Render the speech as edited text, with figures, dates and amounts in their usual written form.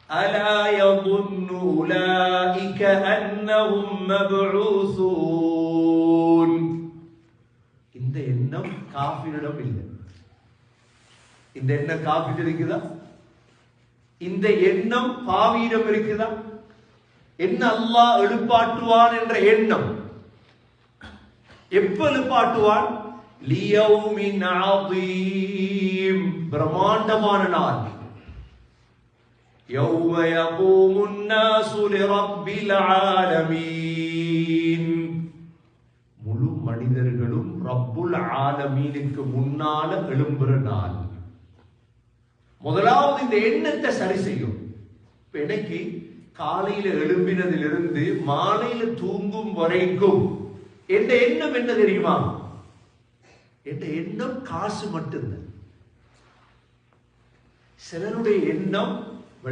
ألا يظن أولئك أنهم مبعوثون. இந்த எண்ணம் காஃபிரிடம் இல்லை. இந்த எண்ணம் காஃபிர் இருக்குதா? இந்த எண்ணம் பாவியிடம் இருக்குதா? என்ன அல்லாஹ் எழுப்பாட்டுவான் என்ற எண்ணம் எப்ப எழுப்பாட்டுவான்? லியௌமின் அதீம், பிரம்மாண்டமான நாள். யௌம யகூமுன் நாசு லிரப்பில் ஆலமீன், முழு மனிதர்களும் ரப்புல் ஆலமீனுக்கு முன்னால எழும்புற நாள். முதலாவது இந்த எண்ணத்தை சரி செய்யும். எனக்கு காலையில எழும்பினதிலிருந்து மாலையில தூங்கும் வரைக்கும் என்ற எண்ணம் என்ன தெரியுமா? என்ற எண்ணம் காசு மட்டும்தான். சிலருடைய எண்ணம்